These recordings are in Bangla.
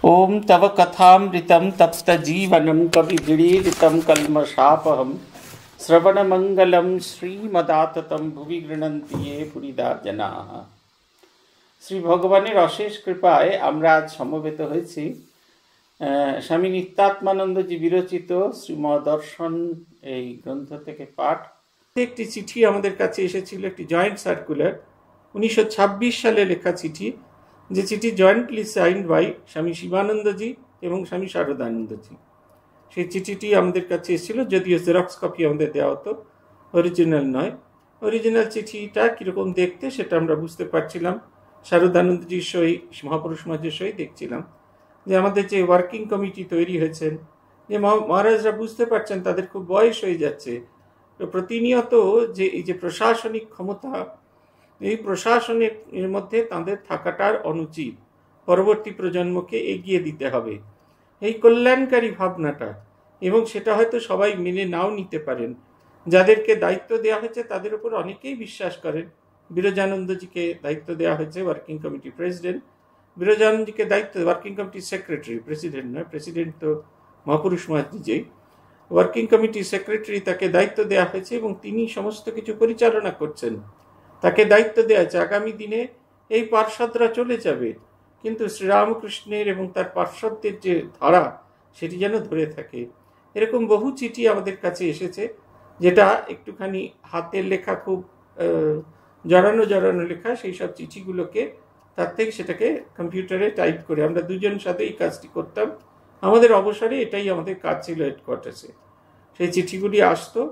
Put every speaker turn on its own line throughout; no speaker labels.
ओम तव कथामृतं तप्तजीवनं कविभिरीडितं कल्मषापहं श्रवणमंगलं श्रीमदाततं भुवि गृह्णन्ति ये पुरीदा जनाः। শ্রী ভগবানের অশেষ কৃপায় আমরা আজ সমবেত হয়েছি স্বামী নিত্যাত্মানন্দজি বিরচিত শ্রীমদর্শন এই গ্রন্থ থেকে পাঠ। একটি চিঠি আমাদের কাছে এসেছিল, একটি জয়েন্ট সার্কুলার, 1926 সালে লেখা চিঠি, যে চিঠি জয়েন্টলি সাইন্ড বাই স্বামী শিবানন্দজি এবং স্বামী শারদানন্দজি। সেই চিঠিটি আমাদের কাছে এসেছিল, যদিও জেরক্স কপি আমাদের দেওয়া হতো, অরিজিনাল নয়। অরিজিনাল চিঠিটা কীরকম দেখতে সেটা আমরা বুঝতে পারছিলাম। শারদানন্দজির সই, মহাপুরুষ মহারাজের সই দেখছিলাম যে আমাদের যে ওয়ার্কিং কমিটি তৈরি হয়েছেন, যে মহারাজরা বুঝতে পারছেন তাদের খুব বয়স হয়ে যাচ্ছে, তো প্রতিনিয়ত যে এই যে প্রশাসনিক ক্ষমতা, এই প্রশাসনের মধ্যে তাদের থাকাটার অনুচিত, পরবর্তী প্রজন্মকে এগিয়ে দিতে হবে এই কল্যাণকারী ভাবনাটা। এবং সেটা হয়তো সবাই মেনে নাও নিতে পারেন। যাদেরকে দায়িত্ব দেওয়া হয়েছে তাদের উপর অনেকেই বিশ্বাস করেন। বিরজানন্দজিকে দায়িত্ব দেওয়া হয়েছে ওয়ার্কিং কমিটি প্রেসিডেন্ট, বিরজানন্দজিকে দায়িত্ব ওয়ার্কিং কমিটি সেক্রেটারি, প্রেসিডেন্ট নয়, প্রেসিডেন্ট তো মহাপুরুষ মহারাজজি। ওয়ার্কিং কমিটি সেক্রেটারি তাকে দায়িত্ব দেওয়া হয়েছে এবং তিনি সমস্ত কিছু পরিচালনা করছেন। তাকে দায়িত্ব দেওয়া আছে আগামী দিনে এই পার্ষদরা চলে যাবে, কিন্তু শ্রীরামকৃষ্ণের এবং তার পার্ষদদের যে ধারা সেটি যেন ধরে থাকে। এরকম বহু চিঠি আমাদের কাছে এসেছে, যেটা একটুখানি হাতের লেখা, খুব জড়ানো জড়ানো লেখা, সেই সব চিঠিগুলোকে তার থেকে সেটাকে কম্পিউটারে টাইপ করে আমরা দুজন সাথে এই কাজটি করতাম। আমাদের অবসরে এটাই আমাদের কাজ ছিল হেডকোয়ার্টার্সে। সেই চিঠিগুলি আসতো,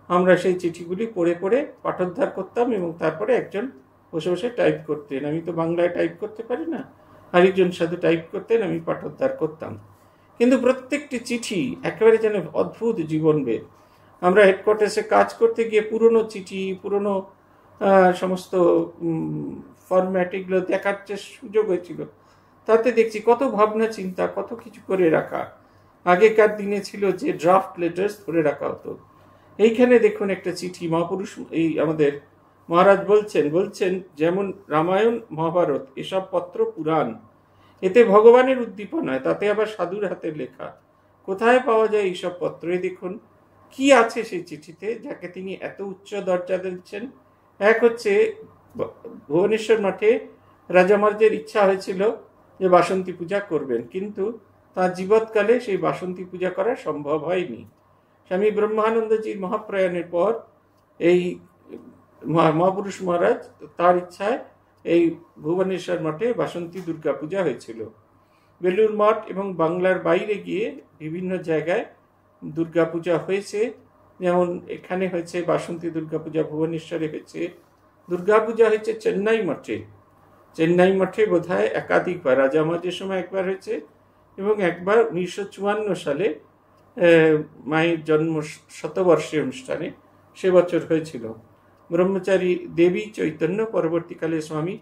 আমরা সেই চিঠিগুলি পড়ে পড়ে পাঠোদ্ধার করতাম এবং তারপরে একজন বসে বসে টাইপ করতেন। আমি তো বাংলায় টাইপ করতে পারি না, আরেকজন সাথে টাইপ করতেন, আমি পাঠোদ্ধার করতাম। কিন্তু প্রত্যেকটি চিঠি একেবারে যেন অদ্ভুত জীবনবেদ। আমরা হেডকোয়ার্টার্সে কাজ করতে গিয়ে পুরনো চিঠি, পুরনো সমস্ত ফরম্যাট এগুলো দেখার যে সুযোগ হয়েছিল, তাতে দেখছি কত ভাবনা চিন্তা, কত কিছু করে রাখা। আগেকার দিনে ছিল যে ড্রাফট লেটার্স ধরে রাখা হতো। এইখানে দেখুন একটা চিঠি, মহাপুরুষ এই আমাদের মহারাজ বলছেন যেমন রামায়ণ, মহাভারত এসব পত্র পুরাণ, এতে ভগবানের উদ্দীপন হয়, তাতে আবার সাধুর হাতের লেখা। কোথায় পাওয়া যায় এইসব পত্র? দেখুন কি আছে সেই চিঠিতে, যাকে তিনি এত উচ্চ দরজা দিচ্ছেন। এক হচ্ছে ভুবনেশ্বর মঠে রাজা মহারাজের ইচ্ছা হয়েছিল যে বাসন্তী পূজা করবেন, কিন্তু তার জীবৎকালে সেই বাসন্তী পূজা করা সম্ভব হয়নি। স্বামী ব্রহ্মানন্দজির মহাপ্রয়াণের পর এই মহাপুরুষ মহারাজ তার ইচ্ছায় এই ভুবনেশ্বর মঠে বাসন্তী দুর্গা পূজা হয়েছিল। বেলুর মঠ এবং বাংলার বাইরে গিয়ে বিভিন্ন জায়গায় দুর্গা পূজা হয়েছে, যেমন এখানে হয়েছে বাসন্তী দুর্গা পূজা, ভুবনেশ্বরে হয়েছে। দুর্গা পূজা হয়েছে চেন্নাই মঠে বোধহয় একাধিকবার, রাজা মহারাজের সময় একবার হয়েছে এবং একবার 1954 সালে মায়ের জন্ম শতবর্ষী অনুষ্ঠানে সে বছর হয়েছিল। ব্রহ্মচারী দেবী চৈতন্য, পরবর্তীকালে স্বামী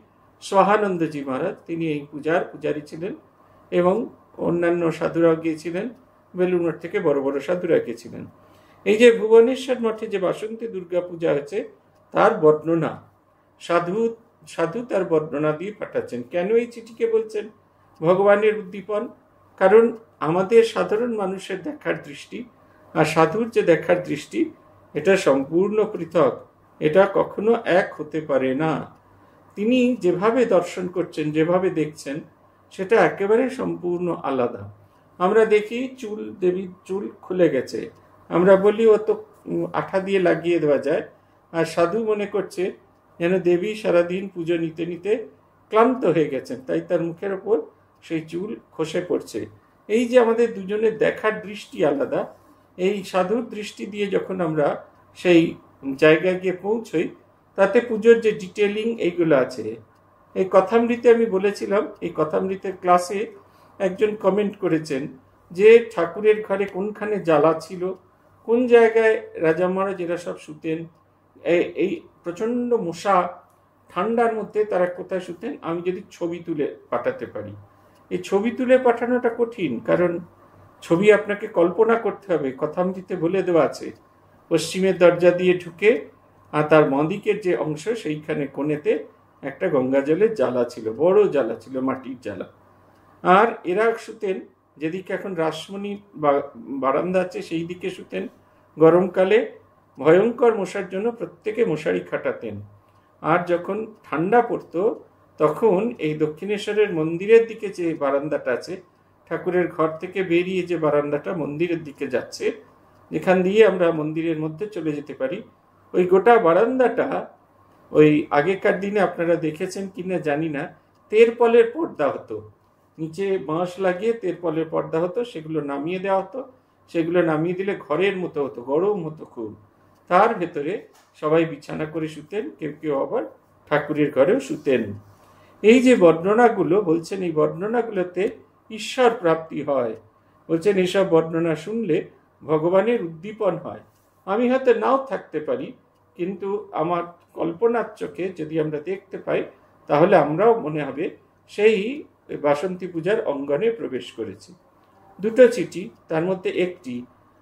সহানন্দজি মহারাজ, তিনি এই পূজার পূজারী ছিলেন এবং অন্যান্য সাধুরাও গিয়েছিলেন, বেলুর মঠ থেকে বড় বড় সাধুরা গিয়েছিলেন। এই যে ভুবনেশ্বর মঠে যে বাসন্তী দুর্গা পূজা হয়েছে তার বর্ণনা সাধু তার বর্ণনা দিয়ে পাঠাচ্ছেন। কেন এই চিঠিকে বলছেন ভগবানের উদ্দীপন? কারণ আমাদের সাধারণ মানুষের দেখার দৃষ্টি আর সাধুর যে দেখার দৃষ্টি, এটা সম্পূর্ণ পৃথক, এটা কখনো এক হতে পারে না। তিনি যেভাবে দর্শন করছেন, যেভাবে দেখছেন, সেটা একেবারে সম্পূর্ণ আলাদা। আমরা দেখি দেবীর চুল খুলে গেছে, আমরা বলি ও তো আঠা দিয়ে লাগিয়ে দেওয়া যায়, আর সাধু মনে করছে যেন দেবী সারাদিন পুজো নিতে নিতে ক্লান্ত হয়ে গেছেন, তাই তার মুখের ওপর সেই চুল খসে পড়ছে। এই যে আমাদের দুজনের দেখার দৃষ্টি আলাদা, এই সাধুর দৃষ্টি দিয়ে যখন আমরা সেই জায়গায় গিয়ে পৌঁছই, তাতে পুজোর যে ডিটেলিং এইগুলো আছে। এই কথামৃতে আমি বলেছিলাম, এই কথামৃতের ক্লাসে একজন কমেন্ট করেছেন যে ঠাকুরের ঘরে কোনখানে জ্বালা ছিল, কোন জায়গায় রাজা মহারাজ এরা সব শুতেন, এই প্রচণ্ড মশা ঠান্ডার মধ্যে তারা কোথায় শুতেন, আমি যদি ছবি তুলে পাঠাতে পারি। এই ছবি তুলে পাঠানোটা কঠিন, কারণ ছবি আপনাকে কল্পনা করতে হবে। কথামৃতে বলে দেওয়া আছে পশ্চিমের দরজা দিয়ে ঢুকে আর তার বাঁদিকের যে অংশ, সেইখানে কোণেতে একটা গঙ্গা জলের জ্বালা ছিল, বড় জ্বালা ছিল, মাটির জ্বালা। আর এরা শুতেন যেদিকে এখন রাসমণি বারান্দা আছে সেই দিকে শুতেন। গরমকালে ভয়ঙ্কর মশার জন্য প্রত্যেকে মশারি খাটাতেন। আর যখন ঠান্ডা পড়তো তখন এই দক্ষিণেশ্বরের মন্দিরের দিকে যে বারান্দাটা আছে, ঠাকুরের ঘর থেকে বেরিয়ে যে বারান্দাটা মন্দিরের দিকে যাচ্ছে, যেখান দিয়ে আমরা মন্দিরের মধ্যে চলে যেতে পারি, ওই গোটা বারান্দাটা ওই আগেকার দিনে আপনারা দেখেছেন কিনা জানি না, তেরপলের পর্দা হতো, নিচে বাঁশ লাগিয়ে তেরপলের পর্দা হতো, সেগুলো নামিয়ে দেওয়া হতো। সেগুলো নামিয়ে দিলে ঘরের মতো হতো, গরম হতো খুব। তার ভেতরে সবাই বিছানা করে শুতেন, কেউ কেউ আবার ঠাকুরের ঘরেও শুতেন। এই যে বর্ণনাগুলো বলছেন, এই বর্ণনাগুলোতে ঈশ্বর প্রাপ্তি হয়। বলছেন এসব বর্ণনা শুনলে ভগবানের উদ্দীপন হয়। আমি হয়তো নাও থাকতে পারি, কিন্তু আমার কল্পনার চোখে যদি আমরা দেখতে পাই, তাহলে আমরাও মনে হবে সেই বাসন্তী পূজার অঙ্গনে প্রবেশ করেছি। দুটো চিঠি, তার মধ্যে একটি,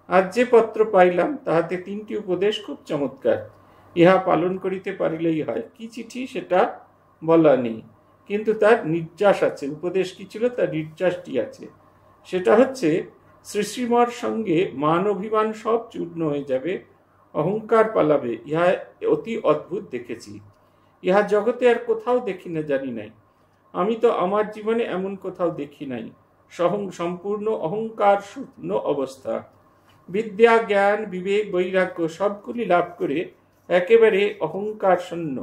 আজ যে পত্র পাইলাম তাহাতে 3টি উপদেশ খুব চমৎকার, ইহা পালন করিতে পারিলেই হয়। কি চিঠি সেটা বলা নেই, কিন্তু তার নির্যাস আছে। উপদেশ কি ছিল, তার নির্যাসটি আছে। সেটা হচ্ছে, শ্রী শ্রীমার সঙ্গে মান অভিমান সব চূর্ণ হয়ে যাবে, অহংকার পালাবে। ইহা অতি অদ্ভুত দেখেছি, ইহা জগতে আর কোথাও দেখি না, জানি নাই। আমি তো আমার জীবনে এমন কোথাও দেখি নাই। সম্পূর্ণ অহংকার শূন্য অবস্থা। বিদ্যা, জ্ঞান, বিবেক, বৈরাগ্য সবগুলি লাভ করে একেবারে অহংকার শূন্য,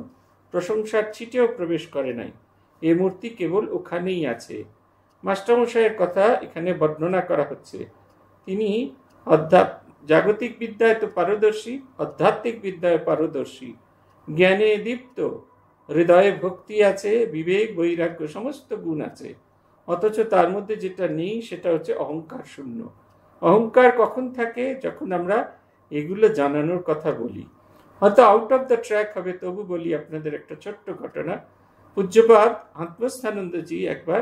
প্রশংসার ছিটেও প্রবেশ করে নাই। এ মূর্তি কেবল ওখানেই আছে। মাস্টারমশাইয়ের কথা এখানে বর্ণনা করা হচ্ছে। তিনি জাগতিক বিদ্যায় তো পারদর্শী, আধ্যাত্মিক বিদ্যায় পারদর্শী, জ্ঞানে দীপ্ত, হৃদয়ে ভক্তি আছে, বিবেক, বৈরাগ্য সমস্ত গুণ আছে। অথচ তার মধ্যে যেটা নেই সেটা হচ্ছে অহংকার শূন্য। অহংকার কখন থাকে? যখন আমরা এগুলো জানানোর কথা বলি। হয়তো আউট অফ দ্য ট্র্যাক হবে, তবু বলি আপনাদের একটা ছোট্ট ঘটনা। পূজ্যপাদ আত্মস্থানন্দজি একবার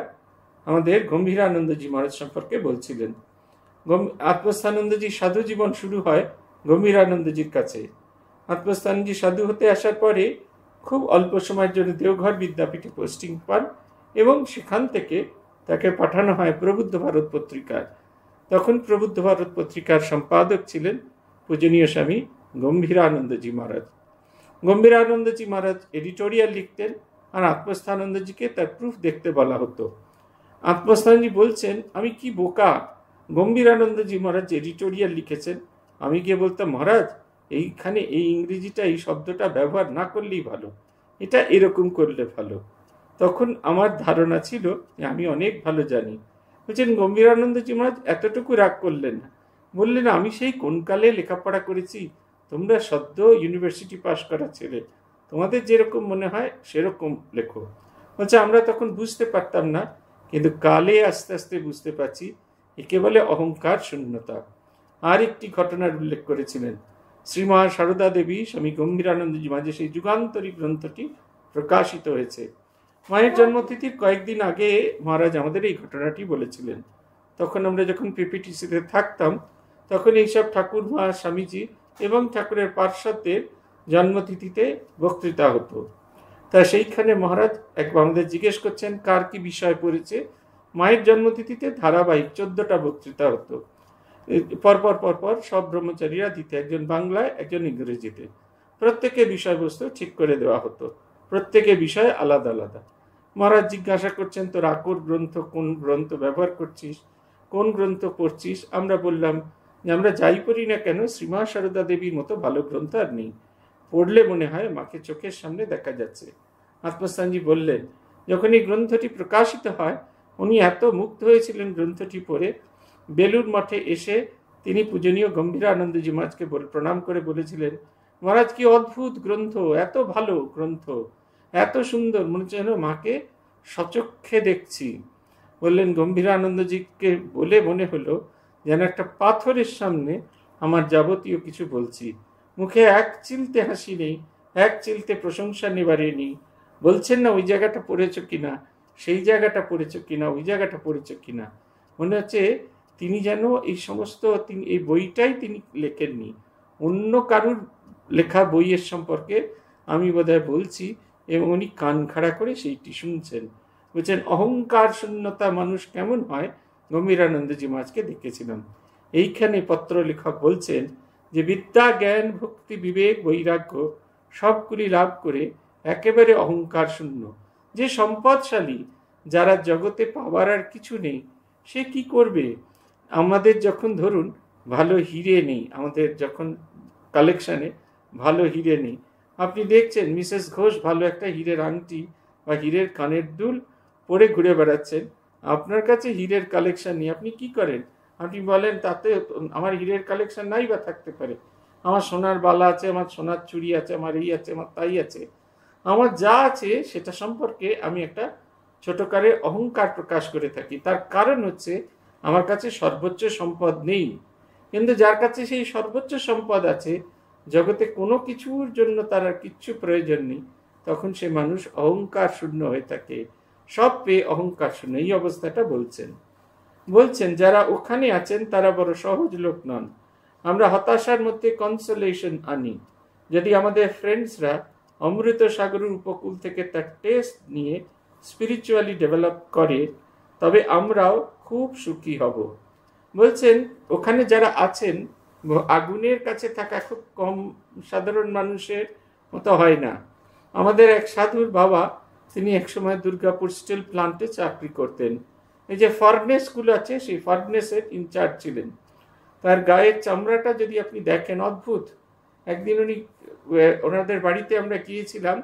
আমাদের গম্ভীরানন্দজি মহারাজ সম্পর্কে বলছিলেন। আত্মস্থানন্দজি সাধু জীবন শুরু হয় গম্ভীরানন্দজির কাছে। আত্মস্থানজি সাধু হতে আসার পরে খুব অল্প সময়ের জন্য দেওঘর বিদ্যাপীঠে পোস্টিং পান এবং সেখান থেকে তাকে পাঠানো হয় প্রবুদ্ধ ভারত পত্রিকায়। তখন প্রবুদ্ধ ভারত পত্রিকার সম্পাদক ছিলেন পূজনীয় স্বামী গম্ভীরানন্দজি মহারাজ। গম্ভীরানন্দজি মহারাজ এডিটোরিয়াল লিখতেন, আর আত্মস্থানন্দজিকে তার প্রুফ দেখতে বলা হতো। আত্মস্থানজি বলছেন, আমি কি বোকা, গম্ভীরানন্দজি মহারাজ এডিটোরিয়াল লিখেছেন, আমি গিয়ে বলতাম, মহারাজ এইখানে এই ইংরেজিটা, এই শব্দটা ব্যবহার না করলেই ভালো, এটা এরকম করলে ভালো। তখন আমার ধারণা ছিল যে আমি অনেক ভালো জানি। বলছেন গম্ভীরানন্দজি মহারাজ এতটুকু রাগ করলেন না, বললেন, আমি সেই কোন কালে লেখাপড়া করেছি, তোমরা সদ্য ইউনিভার্সিটি পাশ করা ছেলে, তোমাদের যেরকম মনে হয় সেরকম লেখো। বলছে আমরা তখন বুঝতে পারতাম না, কিন্তু কালে আস্তে আস্তে বুঝতে পারছি একে বলে অহংকার শূন্যতা। আর একটি ঘটনার উল্লেখ করেছিলেন, শ্রীমা সারদা দেবী স্বামী গম্ভীরানন্দজি মাঝে সেই যুগান্তরী গ্রন্থটি প্রকাশিত হয়েছে। মায়ের জন্মতিথির কয়েকদিন আগে মহারাজ আমাদের এই ঘটনাটি বলেছিলেন। তখন আমরা যখন পিপিটিসিতে থাকতাম, তখন এইসব ঠাকুরমা, স্বামীজি এবং ঠাকুরের পার্শ্বদের জন্মতিথিতে বক্তৃতা হতো। তা সেইখানে মহারাজ একবার আমাদের জিজ্ঞেস করছেন কার কি বিষয় পড়েছে। মায়ের জন্মতিথিতে ধারাবাহিক 14টা বক্তৃতা হতো, পরপর সব ব্রহ্মচারীরা দিতে, একজন বাংলায়, একজন ইংরেজিতে। প্রত্যেকে বিষয়বস্তু ঠিক করে দেওয়া হতো, প্রত্যেকে বিষয় আলাদা আলাদা। মহারাজ জিজ্ঞাসা করছেন, তোর আকর গ্রন্থ কোন গ্রন্থ ব্যবহার করছিস, কোন গ্রন্থ পড়ছিস? আমরা বললাম যে আমরা যাই পড়ি না কেন, শ্রীমা সারদা দেবীর মতো ভালো গ্রন্থ আর নেই, পড়লে মনে হয় মাকে চোখের সামনে দেখা যাচ্ছে। আত্মস্থানজি বললেন, যখন এই গ্রন্থটি প্রকাশিত হয় উনি এত মুগ্ধ হয়েছিলেন গ্রন্থটি পড়ে, বেলুর মঠে এসে তিনি পূজনীয় গম্ভীরানন্দজি মহারাজকে প্রণাম করে বলেছিলেন, মহারাজ কি অদ্ভুত গ্রন্থ, এত ভালো গ্রন্থ, এত সুন্দর, মনে হচ্ছে যেন মাকে সচক্ষে দেখছি। বললেন গম্ভীরানন্দজিকে বলে মনে হলো যেন একটা পাথরের সামনে আমার যাবতীয় কিছু বলছি। মুখে এক চিলতে হাসি নেই, এক চিলতে প্রশংসা নেবারে নেই। বলছেন না ওই জায়গাটা পড়েছ কিনা, সেই জায়গাটা পড়েছ কিনা, ওই জায়গাটা পড়েছ কিনা। মনে হচ্ছে তিনি যেন এই সমস্ত, এই বইটাই তিনি লেখেননি, অন্য কারুর লেখা বইয়ের সম্পর্কে আমি বোধহয় বলছি, এবং উনি কান খাড়া করে সেইটি শুনছেন। বলছেন অহংকার শূন্যতা মানুষ কেমন হয় গম্ভীরানন্দজি মহারাজকে দেখেছিলাম। এইখানে পত্র লেখক বলছেন যে বিদ্যা, জ্ঞান, ভক্তি, বিবেক, বৈরাগ্য সবগুলি লাভ করে একেবারে অহংকার শূন্য, যে সম্পদশালী, যারা জগতে পাওয়ার আর কিছু নেই, সে কি করবে? আমাদের যখন ধরুন ভালো হিরে নেই, আমাদের যখন কালেকশানে ভালো হিরে নেই, আপনি দেখছেন মিসেস ঘোষ ভালো একটা হীরের আংটি বা হীরের কানের দুল পরে ঘুরে বেড়াচ্ছেন, আপনার কাছে হীরের কালেকশন নেই, আপনি কি করেন? আপনি বলেন তাতে আমার হীরের কালেকশন নাই বা থাকতে পারে, আমার সোনার বালা আছে, আমার সোনার চুড়ি আছে, আমার এই আছে, আমার তাই আছে, আমার যা আছে সেটা সম্পর্কে আমি একটা ছোটকারে অহংকার প্রকাশ করে থাকি। তার কারণ হচ্ছে আমার কাছে সর্বোচ্চ সম্পদ নেই। কিন্তু যার কাছে সেই সর্বোচ্চ সম্পদ আছে, জগতে কোনো কিছুর জন্য তার আর কিচ্ছু প্রয়োজন নেই, তখন সে মানুষ অহংকার শূন্য হয়ে থাকে, সব পেয়ে অহংকার শূন্য। এই অবস্থাটা বলছেন যারা ওখানে আছেন তারা বড় সহজ লোক নন। আমরা হতাশার মধ্যে কনসোলেশন আনি। যদি আমাদের ফ্রেন্ডসরা অমৃত সাগরের উপকূল থেকে তার টেস্ট নিয়ে স্পিরিচুয়ালি ডেভেলপ করে, তবে আমরাও খুব সুখী হব। বলছেন ওখানে যারা আছেন, আগুনের কাছে থাকা খুব কম সাধারণ মানুষের মতো হয় না। আমাদের এক সাধুর বাবা, তিনি একসময় দুর্গাপুর স্টিল প্লান্টে চাকরি করতেন। এই যে ফার্নেসগুলো আছে, সেই ফার্নেসের ইনচার্জ ছিলেন। তার গায়ের চামড়াটা যদি আপনি দেখেন, অদ্ভুত। একদিন উনি, ওনাদের বাড়িতে আমরা গিয়েছিলাম,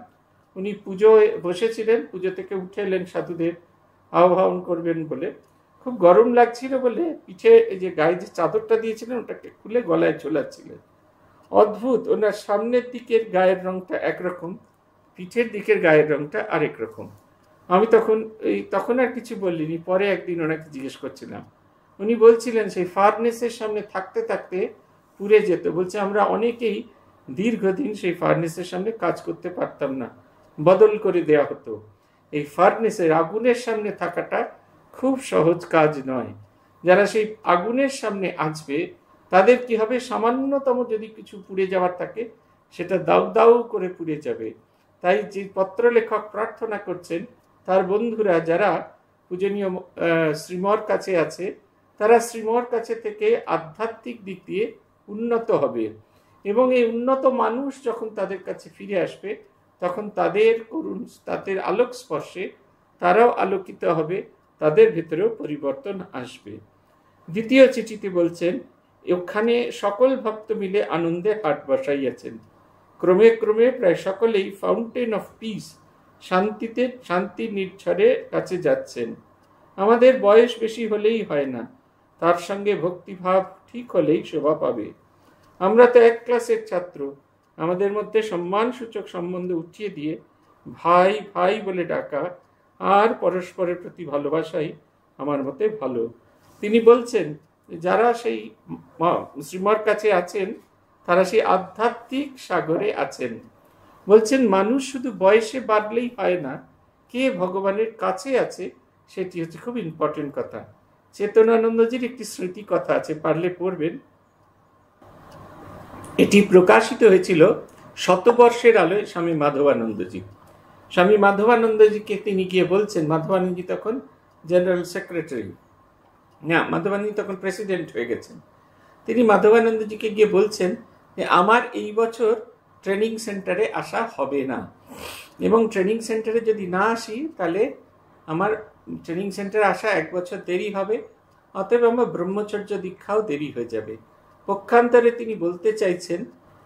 উনি পুজোয় বসেছিলেন, পুজো থেকে উঠে এলেন সাধুদের আহ্বান করবেন বলে, খুব গরম লাগছিল বলে পিঠে এই যে গায়ে যে চাদরটা দিয়েছিলেন ওটাকে খুলে গলায় ঝোলাচ্ছিলেন। অদ্ভুত, ওনার সামনের দিকের গায়ের রংটা একরকম, পিঠের দিকের গায়ের রংটা আরেক রকম। আমি তখন আর কিছু বলিনি। পরে একদিন ওনাকে জিজ্ঞেস করছিলাম, উনি বলছিলেন সেই ফার্নেসের সামনে থাকতে থাকতে পুড়ে যেত। বলছে আমরা অনেকেই দীর্ঘদিন সেই ফার্নেসের সামনে কাজ করতে পারতাম না, বদল করে দেয়া হতো। এই ফার্নেসের আগুনের সামনে থাকাটা খুব সহজ কাজ নয়। যারা সেই আগুনের সামনে আসবে তাদের কি হবে, সামান্যতম যদি কিছু পুড়ে যাওয়ার থাকে সেটা দাউ দাউ করে পুড়ে যাবে। তাই যে পত্রলেখক প্রার্থনা করছেন তার বন্ধুরা যারা পূজনীয় শ্রীমর কাছে আছে, তারা শ্রীমর কাছে থেকে আধ্যাত্মিক দিক দিয়ে উন্নত হবে, এবং এই উন্নত মানুষ যখন তাদের কাছে ফিরে আসবে তখন তাদের আলোক স্পর্শে তারাও আলোকিত হবে, তাদের ভেতরেও পরিবর্তন আসবে। দ্বিতীয় চিঠিতে বলছেন ওখানে সকল ভক্ত মিলে আনন্দে হাট বসাইয়াছেন। ক্রমে ক্রমে প্রায় সকলেই ফাউন্টেন অফ পিস, শান্তি নির্ঝরের কাছে যাচ্ছেন। আমাদের বয়স বেশি হলেই হয় না, তার সঙ্গে ভক্তিভাব ঠিক হলেই শোভা পাবে। আমরা তো এক ক্লাসের ছাত্র, আমাদের মধ্যে সম্মানসূচক সম্বন্ধ উঠিয়ে দিয়ে ভাই ভাই বলে ডাকা আর পরস্পরের প্রতি ভালোবাসাই আমার মতে ভালো। তিনি বলছেন যারা সেই শ্রীমর কাছে আছেন তারা সেই আধ্যাত্মিক সাগরে আছেন। বলছেন মানুষ শুধু বয়সে বাড়লেই হয় না, কে ভগবানের কাছে আছে সেটি হচ্ছে খুব ইম্পর্টেন্ট কথা। চেতনানন্দজির একটি স্মৃতি কথা আছে, পারলে পড়বেন। এটি প্রকাশিত হয়েছিল শতবর্ষের আলোয় স্বামী মাধবানন্দজি। স্বামী মাধবানন্দজিকে তিনি গিয়ে বলছেন, মাধবানন্দজি তখন জেনারেল সেক্রেটারি, না মাধবানন্দজি তখন প্রেসিডেন্ট হয়ে গেছেন। তিনি মাধবানন্দজিকে গিয়ে বলছেন যে আমার এই বছর ট্রেনিং সেন্টারে আসা হবে না, এবং ট্রেনিং সেন্টারে যদি না আসি তাহলে আমার ট্রেনিং সেন্টারে আসা 1 বছর দেরি হবে, অতএব আমার ব্রহ্মচর্য দীক্ষাও দেরি হয়ে যাবে। পক্ষান্তরে তিনি বলতে চাইছেন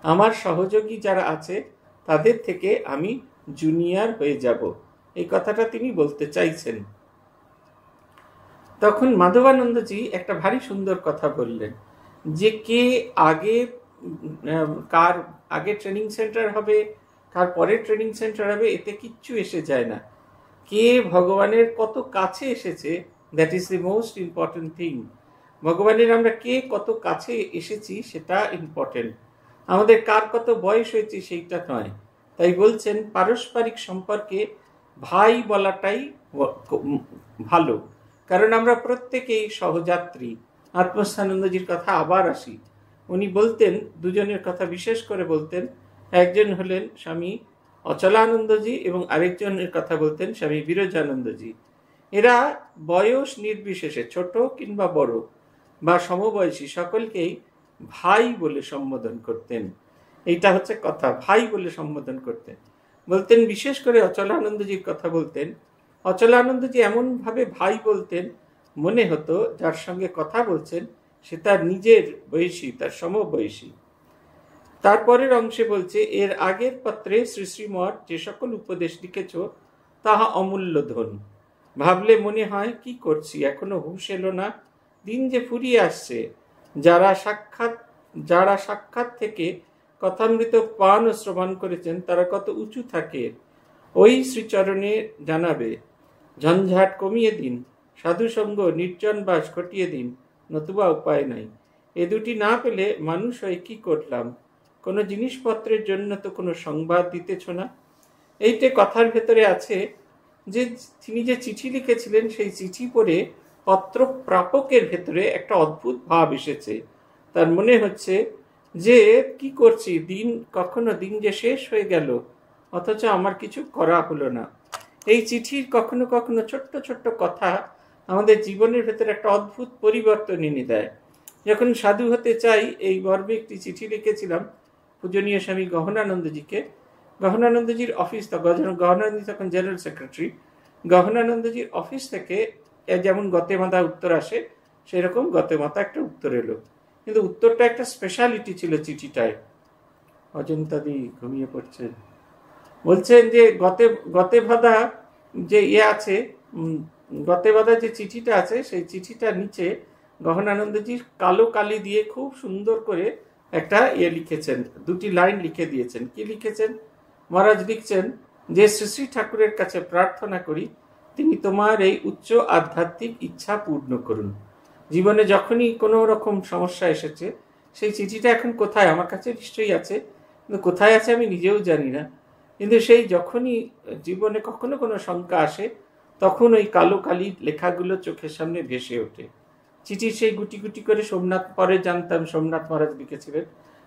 আমার সহযোগী যারা আছে তাদের থেকে আমি জুনিয়র হয়ে যাব, এই কথাটা তিনি বলতে চাইছেন। তখন মাধবানন্দজি একটা ভারী সুন্দর কথা বললেন যে কার আগে ট্রেনিং সেন্টার হবে, কার পরে ট্রেনিং সেন্টার হবে, এতে কিচ্ছু এসে যায় না। কে ভগবানের কত কাছে এসেছে, that is the most important thing. ভগবানের আমরা কে কত কাছে এসেছি সেটা ইম্পর্টেন্ট, আমাদের কার কত বয়স হয়েছে সেইটা নয়। তাই বলছেন পারস্পরিক সম্পর্কে ভাই বলাটাই ভালো, কারণ আমরা প্রত্যেকেই সহযাত্রী। আত্মস্থানন্দজির কথা আবার আসি, উনি বলতেন দুজনের কথা বিশেষ করে বলতেন, একজন হলেন স্বামী অচলানন্দজি এবং আরেকজনের কথা বলতেন স্বামী বিরজানন্দজি। এরা বয়স নির্বিশেষে ছোট কিংবা বড় বা সমবয়সী সকলকেই ভাই বলে সম্বোধন করতেন। এইটা হচ্ছে কথা, ভাই বলে সম্বোধন করতেন। বলতেন, বিশেষ করে অচলানন্দজির কথা বলতেন, অচলানন্দজি এমনভাবে ভাই বলতেন, মনে হতো যার সঙ্গে কথা বলছেন সে তার নিজের বয়সী, তার সমবয়সী। তারপরের অংশে বলছে, এর আগের পত্রে শ্রী শ্রীমঠ যে সকল উপদেশ লিখেছ তাহা অমূল্য ধন। ভাবলে মনে হয় কি করছি, এখনো হুঁশ এলো না, দিন যে ফুরিয়ে আসছে। যারা সাক্ষাৎ থেকে কথামৃত পান ও শ্রবণ করেছেন তারা কত উঁচু থাকে, ওই শ্রীচরণে জানাবে। ঝঞ্ঝাট কমিয়ে দিন, সাধুসঙ্গ নির্জন বাস ঘটিয়ে দিন, নতুবা উপায় নাই। এ দুটি না পেলে মানুষ হয়ে কি করলাম? কোনো জিনিসপত্রের জন্য তো কোনো সংবাদ দিতেছ না। এইটা কথার ভেতরে আছে যে তিনি যে চিঠি লিখেছিলেন সেই চিঠি পড়ে পত্র প্রাপকের ভেতরে একটা অদ্ভুত ভাব এসেছে। তার মনে হচ্ছে যে কি করছি, কখনো দিন যে শেষ হয়ে গেল, অথচ আমার কিছু করা হলো না। এই চিঠির কখনো কখনো ছোট্ট ছোট্ট কথা আমাদের জীবনের ভেতরে একটা অদ্ভুত পরিবর্তন এনে দেয়। যখন সাধু হতে চাই, এই মর্মে একটি চিঠি লিখেছিলাম পূজনীয় স্বামী গহনানন্দজিকে। গহনানন্দজির অফিস, গহনানন্দজি তখন জেনারেল সেক্রেটারি, গহনানন্দজির অফিস থেকে যেমন গতেমাতা উত্তর আসে সেরকম গতেমাতা একটা উত্তর এলো, কিন্তু উত্তরটা একটা স্পেশালিটি ছিল চিঠিটায়। অজন্তাদি ঘুমিয়ে পড়ছেন, বলছেন যে গতেবাধা যে আছে, গতেবাধা যে চিঠিটা আছে সেই চিঠিটার নিচে গহনানন্দজি কালো কালি দিয়ে খুব সুন্দর করে একটা লিখেছেন, দুটি লাইন লিখে দিয়েছেন। কি লিখেছেন? মহারাজ লিখছেন যে শ্রী শ্রী ঠাকুরের কাছে প্রার্থনা করি তিনি তোমার এই উচ্চ আধ্যাত্মিক ইচ্ছা পূর্ণ করুন। জীবনে যখনই কোনো রকম সমস্যা এসেছে, সেই চিঠিটা এখন কোথায়, আমার কাছে নিশ্চয়ই আছে, কিন্তু কোথায় আছে আমি নিজেও জানি না, কিন্তু সেই যখনই জীবনে কখনো কোনো শঙ্কা আসে তখন ওই কালো কালি লেখাগুলো চোখের সামনে ভেসে ওঠে। চিঠি সেই গুটি গুটি করে সোমনাথ, পরে জানতাম সোমনাথ মহারাজ লিখেছিলেন,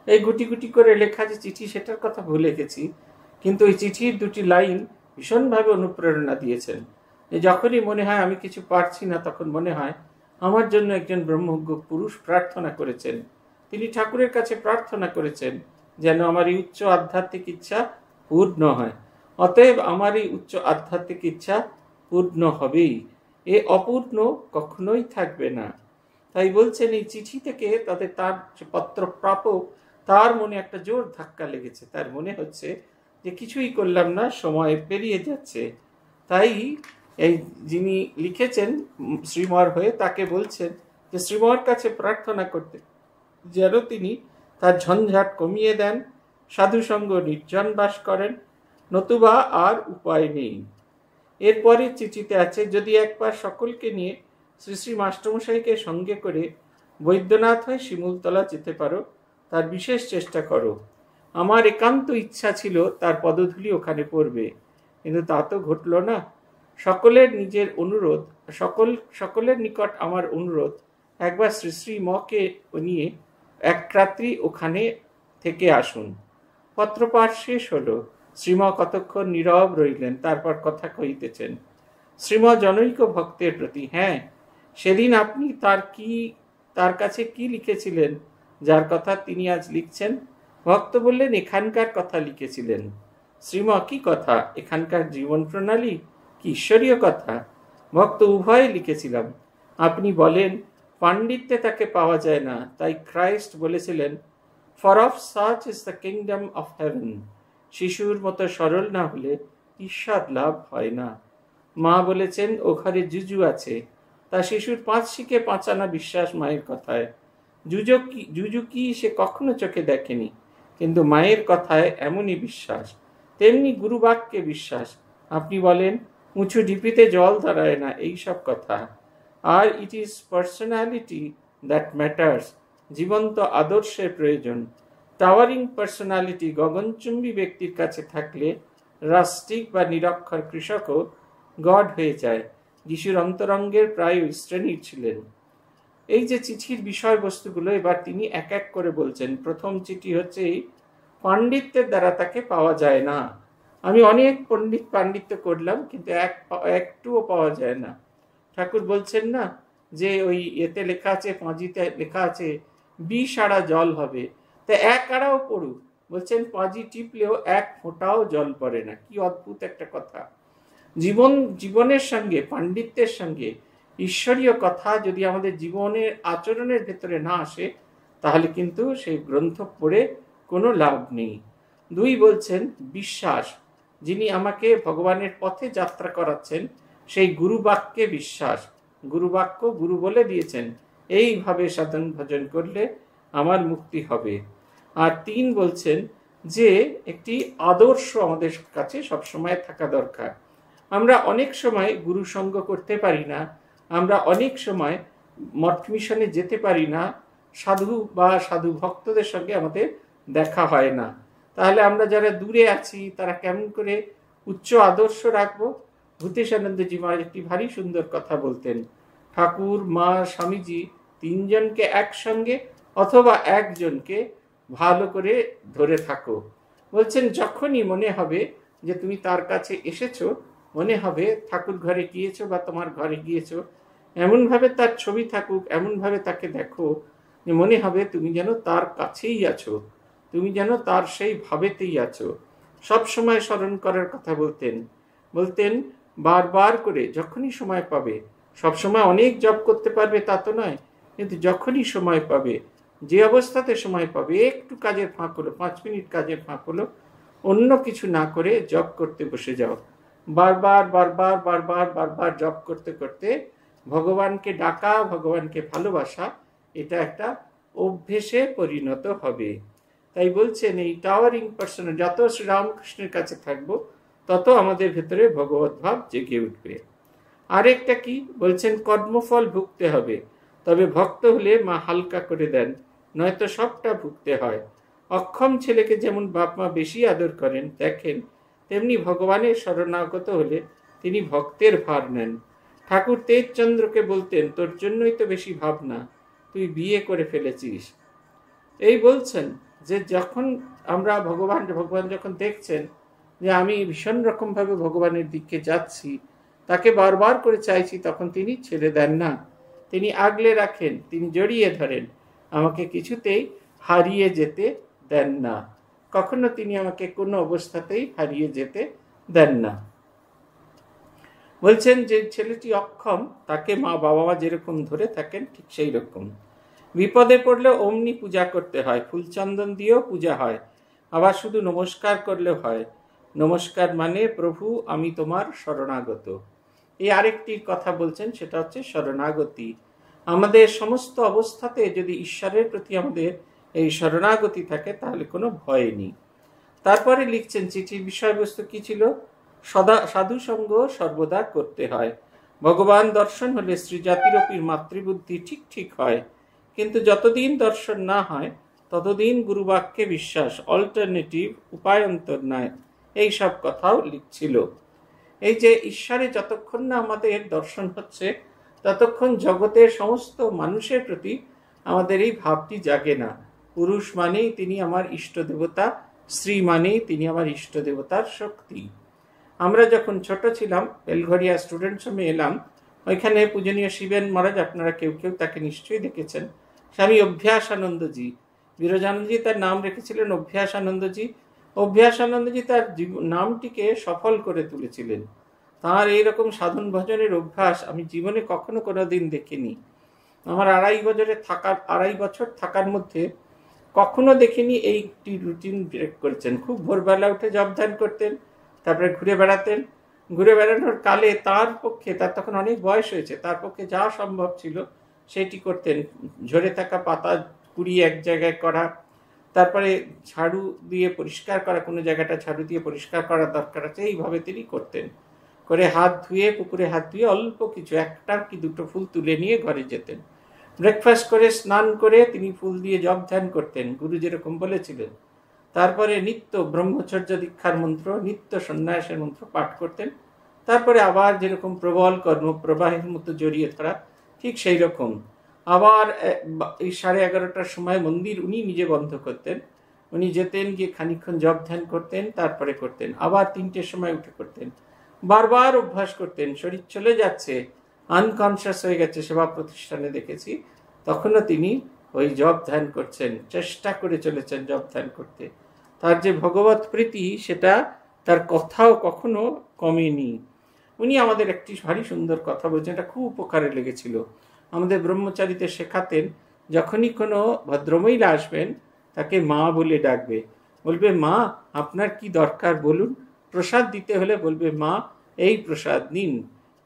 এই গুটি গুটি করে লেখা যে চিঠি সেটার কথা ভুলে গেছি, কিন্তু ওই চিঠির দুটি লাইন ভীষণভাবে অনুপ্রেরণা দিয়েছেন। যখনই মনে হয় আমি কিছু পারছি না, তখন মনে হয় আমার জন্য একজন ব্রহ্মজ্ঞ পুরুষ প্রার্থনা করেছেন, তিনি ঠাকুরের কাছে প্রার্থনা করেছেন যেন আমার এই উচ্চ আধ্যাত্মিক ইচ্ছা পূর্ণ হয়। অতএব আমার এই উচ্চ আধ্যাত্মিক ইচ্ছা পূর্ণ হবেই, এ অপূর্ণ কখনোই থাকবে না। তাই বলছেন এই চিঠি থেকে তার পত্র প্রাপক, তার মনে একটা জোর ধাক্কা লেগেছে, তার মনে হচ্ছে যে কিছুই করলাম না, সময় পেরিয়ে যাচ্ছে। তাই এই যিনি লিখেছেন শ্রীমর হয়ে, তাকে বলছেন যে শ্রীমর কাছে প্রার্থনা করতে যেন তিনি তার ঝঞ্ঝাট কমিয়ে দেন, সাধুসঙ্গ নির্জন বাস করেন, নতুবা আর উপায় নেই। এরপরে চিঠিতে আছে, যদি একবার সকলকে নিয়ে শ্রী শ্রী মাস্টারমশাইকে সঙ্গে করে বৈদ্যনাথ হয়ে শিমুলতলা যেতে পারো, তার বিশেষ চেষ্টা করো। আমার একান্ত ইচ্ছা ছিল তার পদধূলি ওখানে পড়বে, কিন্তু তা তো ঘটল না। সকলের নিজের অনুরোধ, সকলের নিকট আমার অনুরোধ, একবার শ্রী শ্রী মকে নিয়ে এক রাত্রি ওখানে থেকে আসুন। পত্রপাঠ শেষ হলো। শ্রীম কতক্ষণ নীরব রইলেন, তারপর কথা কহিতেছেন। শ্রীম জনৈক ভক্তের প্রতি, হ্যাঁ, সেদিন আপনি তার কাছে কি লিখেছিলেন যার কথা তিনি আজ লিখছেন? ভক্ত বললেন, এখানকার কথা লিখেছিলেন। শ্রীম, কি কথা? এখানকার জীবন প্রণালী কি ঈশ্বরীয় কথা? ভক্ত, উভয় লিখেছিলাম। আপনি বলেন পাণ্ডিত্যে তাকে পাওয়া যায় না, তাই খ্রাইস্ট বলেছিলেন, for of such is the kingdom of haven. শিশুর মতো সরল না হলে ঈশ্বর লাভ হয় না। মা বলেছেন ও ঘরে জুজু আছে, তা শিশুর 5 শিখে 5 আনা বিশ্বাস মায়ের কথায়। জুজু কি সে কখনো চোখে দেখেনি, কিন্তু মায়ের কথায় এমনই বিশ্বাস। তেমনি গুরুবাক্যে বিশ্বাস। আপনি বলেন উঁচু ঢিপিতে জল দাঁড়ায় না, এইসব কথা। আর it is personality that matters. জীবন্ত আদর্শের প্রয়োজন। টাওয়ারিং পার্সোনালিটি গগনচুম্বী ব্যক্তির কাছে থাকলে রাস্টিক বা নিরক্ষর কৃষকও গড হয়ে যায়। যিশুর অন্তরঙ্গের প্রায় ওই শ্রেণীর ছিলেন। এই যে চিঠির বিষয়বস্তুগুলো এবার তিনি এক এক করে বলছেন। প্রথম চিঠি হচ্ছে এই পাণ্ডিত্যের দ্বারা তাকে পাওয়া যায় না। আমি অনেক পাণ্ডিত্য করলাম, কিন্তু একটুও পাওয়া যায় না। ঠাকুর বলছেন না যে ওই এতে লেখা আছে, পাঁজিতে লেখা আছে 20 আড়া জল হবে, তা 1 আড়াও পড়ুক, বলছেন পাঁজি টিপলেও 1 ফোঁটাও জল পড়ে না। কি অদ্ভুত একটা কথা! জীবনের সঙ্গে, পাণ্ডিত্যের সঙ্গে ঈশ্বরীয় কথা যদি আমাদের জীবনের আচরণের ভেতরে না আসে, তাহলে কিন্তু সেই গ্রন্থ পড়ে কোনো লাভ নেই। 2 বলছেন বিশ্বাস, যিনি আমাকে ভগবানের পথে যাত্রা করাচ্ছেন সেই গুরু বাক্যে বিশ্বাস। গুরু বাক্য গুরু বলে দিয়েছেন, এইভাবে সাধন ভজন করলে আমার মুক্তি হবে। আর 3 বলছেন যে একটি আদর্শ আমাদের কাছে সবসময় থাকা দরকার। আমরা অনেক সময় গুরু সঙ্গ করতে পারি না, আমরা অনেক সময় মঠ মিশনে যেতে পারি না, সাধু বা সাধু ভক্তদের সঙ্গে আমাদের দেখা হয় না, তাহলে আমরা যারা দূরে আছি তারা কেমন করে উচ্চ আদর্শ রাখবো? ভূতেশানন্দজি মহারাজ একটি ভারী সুন্দর কথা বলতেন, ঠাকুর, মা, স্বামীজি 3 জনকে একসঙ্গে অথবা একজনকে ভালো করে ধরে থাকো। বলছেন যখনই মনে হবে যে তুমি তার কাছে এসেছো, মনে হবে ঠাকুর ঘরে গিয়েছো বা তোমার ঘরে গিয়েছো, এমনভাবে তার ছবি থাকুক, এমনভাবে তাকে দেখো যে মনে হবে তুমি যেন তার কাছেই আছো, তুমি যেন তার সেই ভাবেতেই আছো। সব সময় স্মরণ করার কথা বলতেন বারবার করে, যখনই সময় পাবে। সব সময় অনেক জপ করতে পারবে তা তো নয়, কিন্তু যখনই সময় পাবে, যে অবস্থাতে সময় পাবে, একটু কাজের ফাঁক হলো, 5 মিনিট কাজের ফাঁক হলো, অন্য কিছু না করে জপ করতে বসে যাও। বারবার বারবার বারবার বারবার জপ করতে করতে ভগবানকে ডাকা, ভগবানকে ভালোবাসা, এটা একটা অভ্যেসে পরিণত হবে। তাই বলছেন এই টাওয়ারিং পার্সন, যত শ্রীরামকৃষ্ণের কাছে থাকবো তত আমাদের ভেতরে ভগবত ভাব জেগে উঠবে। আরেকটা কি বলছেন, কর্মফল ভুগতে হবে, তবে ভক্ত হলে মা হালকা করে দেন, নয়তো সবটা ভুগতে হয়। অক্ষম ছেলেকে যেমন বাপ মা বেশি আদর করেন দেখেন, তেমনি ভগবানের শরণাগত হলে তিনি ভক্তের ভার নেন। ঠাকুর তেজচন্দ্রকে বলতেন, তোর জন্যই তো বেশি ভাবনা, তুই বিয়ে করে ফেলেছিস। এই বলছেন যে যখন আমরা ভগবান যখন দেখছেন যে আমি ভীষণ রকমভাবে ভগবানের দিকে যাচ্ছি, তাকে বারবার করে চাইছি, তখন তিনি ছেড়ে দেন না, তিনি আগলে রাখেন, তিনি জড়িয়ে ধরেন, আমাকে কিছুতেই হারিয়ে যেতে দেন না। কখনো তিনি আমাকে কোনো অবস্থাতেই হারিয়ে যেতে দেন না। বলছেন যে ছেলেটি অক্ষম, তাকে বাবা মা যেরকম ধরে থাকেন ঠিক সেই রকম। বিপদে পড়লে অমনি পূজা করতে হয়, ফুলচন্দন দিয়েও পূজা হয়, আবার শুধু নমস্কার করলেও হয়। নমস্কার মানে প্রভু আমি তোমার শরণাগত। এই আরেকটি কথা বলছেন, সেটা হচ্ছে শরণাগতি। আমাদের সমস্ত অবস্থাতে যদি ঈশ্বরের প্রতি আমাদের এই শরণাগতি থাকে, তাহলে কোনো ভয় নেই। তারপরে লিখছেন চিঠির বিষয়বস্তু কি ছিল, সাধু সঙ্গ সর্বদা করতে হয়। ভগবান দর্শন হলে স্ত্রীজাতির ওপর মাতৃবুদ্ধি ঠিক ঠিক হয়, কিন্তু যতদিন দর্শন না হয় ততদিন গুরুবাক্যে বিশ্বাস, অল্টারনেটিভ উপায়ন্তর নয়। এই সব কথাও লিখছিল। এই যে ঈশ্বরে যতক্ষণ না আমাদের দর্শন হচ্ছে, ততক্ষণ জগতের সমস্ত মানুষের প্রতি আমাদের এই ভাবটি জাগে না, পুরুষ মানেই তিনি আমার ইষ্ট দেবতা, স্ত্রী মানেই তিনি আমার ইষ্ট দেবতার শক্তি। আমরা যখন ছোট ছিলাম, বেলঘরিয়া স্টুডেন্টস হোমে এলাম, ওইখানে পূজনীয় শিবেন মহারাজ, আপনারা কেউ কেউ তাকে নিশ্চয়ই দেখেছেন, স্বামী অভ্যাসানন্দজি, বিরজানন্দজি তার নাম রেখেছিলেন অভ্যাসানন্দজি। অভ্যাসানন্দজি তার নামটিকে সফল করে তুলেছিলেন। তাঁর এইরকম সাধন ভজনের অভ্যাস আমি জীবনে কখনো কোনোদিন দেখিনি। আমার 2.5 বছর থাকার মধ্যে কখনো দেখিনি এইটি রুটিন ব্রেক করেছেন। খুব ভোরবেলা উঠে জপ ধ্যান করতেন, তারপরে ঘুরে বেড়াতেন। ঘুরে বেড়ানোর কালে তার পক্ষে, তার তখন অনেক বয়স হয়েছে, তার পক্ষে যা সম্ভব ছিল সেটি করতেন। ঝরে থাকা পাতা কুড়িয়ে এক জায়গায় করা, তারপরে ঝাড়ু দিয়ে পরিষ্কার করা, কোনো জায়গাটা ঝাড়ু দিয়ে পরিষ্কার করা দরকার আছে, এইভাবে তিনি করতেন। করে হাত ধুয়ে, পুকুরে হাত ধুয়ে অল্প কিছু 1টা কি 2টো ফুল তুলে নিয়ে ঘরে যেতেন। ব্রেকফাস্ট করে স্নান করে তিনি ফুল দিয়ে জপ ধ্যান করতেন, গুরু যেরকম বলেছিলেন। তারপরে নিত্য ব্রহ্মচর্য দীক্ষার মন্ত্র, নিত্য সন্ন্যাসের মন্ত্র পাঠ করতেন। তারপরে আবার যেরকম প্রবল কর্মপ্রবাহের মতো জড়িয়ে ধরা, ঠিক সেই রকম আবার এই 11:30টার সময় মন্দির উনি নিজে বন্ধ করতেন। উনি যেতেন, গিয়ে খানিকক্ষণ জপ ধ্যান করতেন, তারপরে করতেন, আবার 3টের সময় উঠে করতেন। বারবার অভ্যাস করতেন। শরীর চলে যাচ্ছে, আনকনসিয়াস হয়ে গেছে সেবা প্রতিষ্ঠানে দেখেছি, তখনও তিনি ওই জপ ধ্যান করছেন, চেষ্টা করে চলেছেন জপ ধ্যান করতে। তার যে ভগবত প্রীতি সেটা তার কথাও কখনো কমেনি। উনি আমাদের একটি ভারী সুন্দর কথা বলছেন, এটা খুব উপকারে লেগেছিল। আমাদের ব্রহ্মচারীতে শেখাতেন, যখনই কোনো ভদ্রমহিলা আসবেন তাকে মা বলে ডাকবে, বলবে মা আপনার কি দরকার বলুন, প্রসাদ দিতে হলে বলবে মা এই প্রসাদ নিন।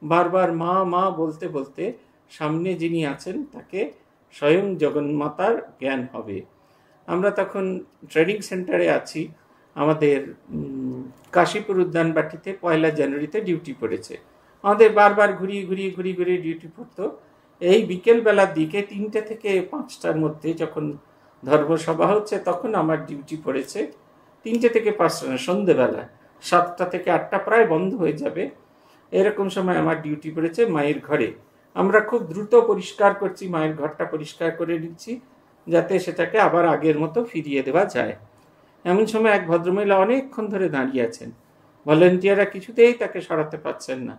বারবার মা মা বলতে বলতে সামনে যিনি আছেন তাকে স্বয়ং জগন্মাতার জ্ঞান হবে। আমরা তখন ট্রেনিং সেন্টারে আছি, আমাদের কাশীপুর উদ্যানবাটিতে 1 জানুয়ারিতে ডিউটি পড়েছে। আমাদের বারবার ঘুরিয়ে ডিউটি পড়তো। এই বিকেলবেলার দিকে 3টে থেকে 5টার মধ্যে যখন ধর্মসভা হচ্ছে তখন আমার ডিউটি পড়েছে। 3টে থেকে 5টা না, সন্ধ্যেবেলা 7টা থেকে 8টা প্রায় বন্ধ হয়ে যাবে, এরকম সময় আমার ডিউটি পড়েছে মায়ের ঘরে। আমরা খুব দ্রুত পরিষ্কার করছি, মায়ের ঘরটা পরিষ্কার করে নিচ্ছি যাতে সেটাকে আবার আগের মতো ফিরিয়ে দেওয়া যায়। এমন সময় এক ভদ্রমহিলা অনেকক্ষণ ধরে দাঁড়িয়ে আছেন, ভলেন্টিয়াররা কিছুতেই তাকে সরাতে পারছেন না।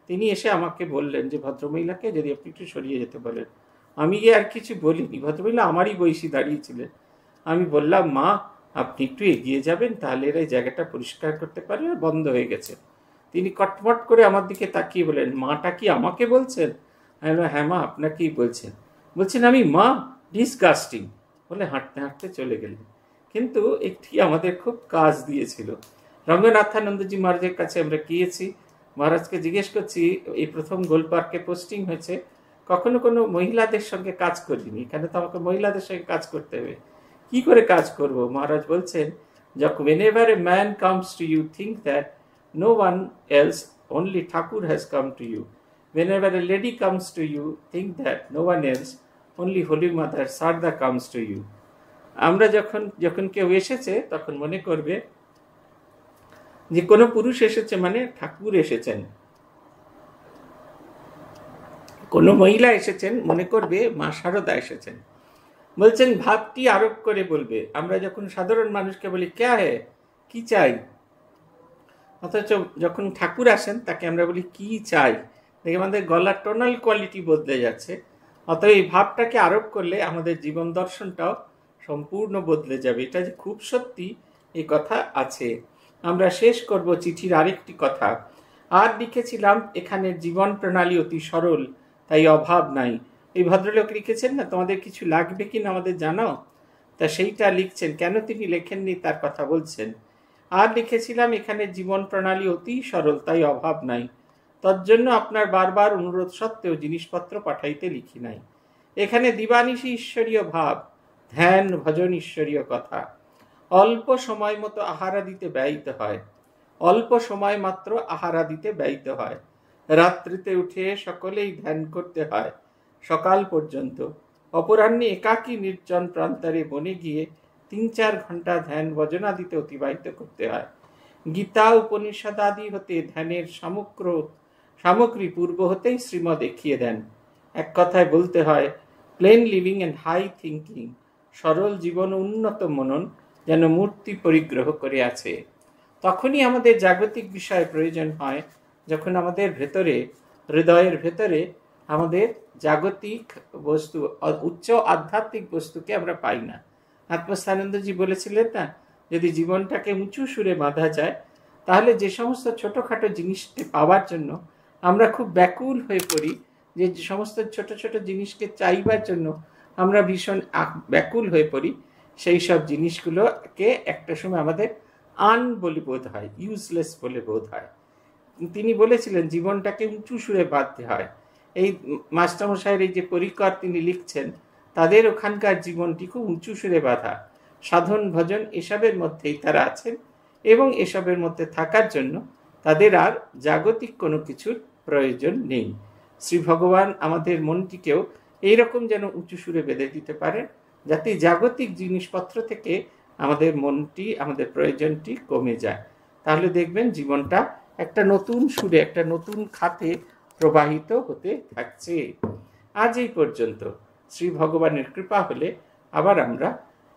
তিনি এসে আমাকে বললেন যে ভদ্রমহিলাকে যদি আপনি একটু সরিয়ে যেতে বলেন। আমি গিয়ে আর কিছু বলিনি, ভদ্রমহিলা আমারই বয়সী দাঁড়িয়েছিলেন। আমি বললাম মা আপনি একটু এগিয়ে যাবেন, তাহলে এরা এই জায়গাটা পরিষ্কার করতে পারে, বন্ধ হয়ে গেছে। তিনি কটমট করে আমার দিকে তাকিয়ে বলেন, মাটা কি আমাকে বলছেন? আমি বললাম হ্যাঁ মা আপনাকেই বলছেন। বলছেন আমি মা? ডিসগাস্টিং বলে হাঁটতে হাঁটতে চলে গেলেন। কিন্তু একটি আমাদের খুব কাজ দিয়েছিল। রঙ্গনাথানন্দজি মহারাজের কাছে আমরা গিয়েছি, মহারাজকে জিজ্ঞেস করছি এই প্রথম গোলপার্কে পোস্টিং হয়েছে, কখনো কোনো মহিলাদের সঙ্গে কাজ করিনি, এখানে তো আমাকে মহিলাদের সঙ্গে কাজ করতে হবে, কি করে কাজ করব? মহারাজ বলছেন, যখন whenever a man comes to you think that no one else, only Thakur has come to you. Whenever a lady comes to you think that no one else, only Holy Mother Sarda comes to you. আমরা যখন কেউ এসেছে তখন মনে করবে যে কোনো পুরুষ এসেছে মানে ঠাকুর এসেছেন, কোনো মহিলা এসেছেন মনে করবে মা শারদা এসেছেন। বলছেন ভাবটি আরোপ করে বলবে। আমরা যখন সাধারণ মানুষকে বলি ক্যা হে, কি চাই, অথচ যখন ঠাকুর আসেন তাকে আমরা বলি কি চাই, দেখে আমাদের গলার টোনাল কোয়ালিটি বদলে যাচ্ছে। অতএব এই ভাবটাকে আরোপ করলে আমাদের জীবন দর্শনটাও সম্পূর্ণ বদলে যাবে। এটা যে খুব সত্যি এই কথা আছে। আমরা শেষ করব চিঠির আরেকটি কথা। আর লিখেছিলাম এখানের জীবন প্রণালী অতি সরল, তাই অভাব নাই। এই ভদ্রলোক লিখেছেন না তোমাদের কিছু লাগবে কিনা আমাদের জানাও, তা সেইটা লিখছেন। কেন তিনি লেখেননি তার কথা বলছেন। আর লিখেছিলাম এখানে জীবন প্রণালী অতি সরল, তাই অভাব নাই। তজ্জন্য আপনার বারবার অনুরোধ সত্ত্বেও জিনিসপত্র পাঠাইতে লিখি নাই। এখানে দিবানিশি ঈশ্বরীয় ভাব, ধ্যান ভজন ঈশ্বরীয় কথা। অল্প সময় মতো আহারা দিতে ব্যয়িত হয়, অল্প সময় মাত্র আহারা দিতে ব্যয়িত হয়। রাত্রিতে উঠে সকলেই ধ্যান করতে হয় সকাল পর্যন্ত। অপরাহ্নে একাকী নির্জন প্রান্তরে বনে গিয়ে 3-4 ঘন্টা ধ্যান ভজনাদিতে অতিবাহিত করতে হয়। গীতা উপনিষদ আদি হতে ধ্যানের সামগ্রী পূর্ব হতেই শ্রীমৎ দেখিয়ে দেন। এক কথায় বলতে হয় plain living and high thinking, সরল জীবন উন্নত মনন যেন মূর্তি পরিগ্রহ করে আছে। তখনই আমাদের জাগতিক বিষয় প্রয়োজন হয় যখন আমাদের ভেতরে, হৃদয়ের ভেতরে আমাদের জাগতিক বস্তু, উচ্চ আধ্যাত্মিক বস্তুকে আমরা পাই না। আত্মস্থানন্দজি বলেছিলেন না, যদি জীবনটাকে উঁচু সুরে বাঁধা যায় তাহলে যে সমস্ত ছোটোখাটো জিনিসকে পাওয়ার জন্য আমরা খুব ব্যাকুল হয়ে পড়ি, যে সমস্ত ছোট ছোট জিনিসকে চাইবার জন্য আমরা ভীষণ ব্যাকুল হয়ে পড়ি, সেই সব জিনিসগুলোকে একটা সময় আমাদের বলে বোধ হয়, ইউজলেস বলে বোধ হয়। তিনি বলেছিলেন জীবনটাকে উঁচু সুরে বাঁধতে হয়। এই মাস্টারমশাইয়ের এই যে পরিকর তিনি লিখছেন, তাদের ওখানকার জীবনটি খুব উঁচু সুরে বাঁধা, সাধন ভজন এসবের মধ্যেই তারা আছেন এবং এসবের মধ্যে থাকার জন্য তাদের আর জাগতিক কোনো কিছুর প্রয়োজন নেই। শ্রী ভগবান আমাদের মনটিকেও এইরকম যেন উঁচু সুরে বেঁধে দিতে পারেন, যাতে জাগতিক জিনিসপত্র থেকে আমাদের মনটি, আমাদের প্রয়োজনটি কমে যায়। তাহলে দেখবেন জীবনটা একটা নতুন সুরে, একটা নতুন খাতে প্রবাহিত হতে থাকছে। আজ এই পর্যন্ত। শ্রী ভগবানের কৃপা হলে আবার আমরা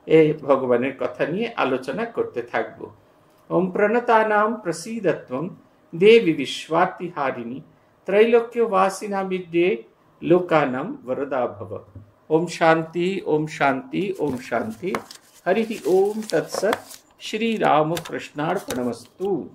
এই ভগবানের কথা নিয়ে আলোচনা করতে থাকব। ওম প্রণতানাম প্রসীদত্বম দেবী বিশ্বার্তিহারিণী त्रैलोक्यवासिना विद्ये लोकानां वरदा भव। ओम शांति ओम शांति ओम शांति। हरि ओम तत्सत्। श्री राम कृष्णार्पणमस्तु।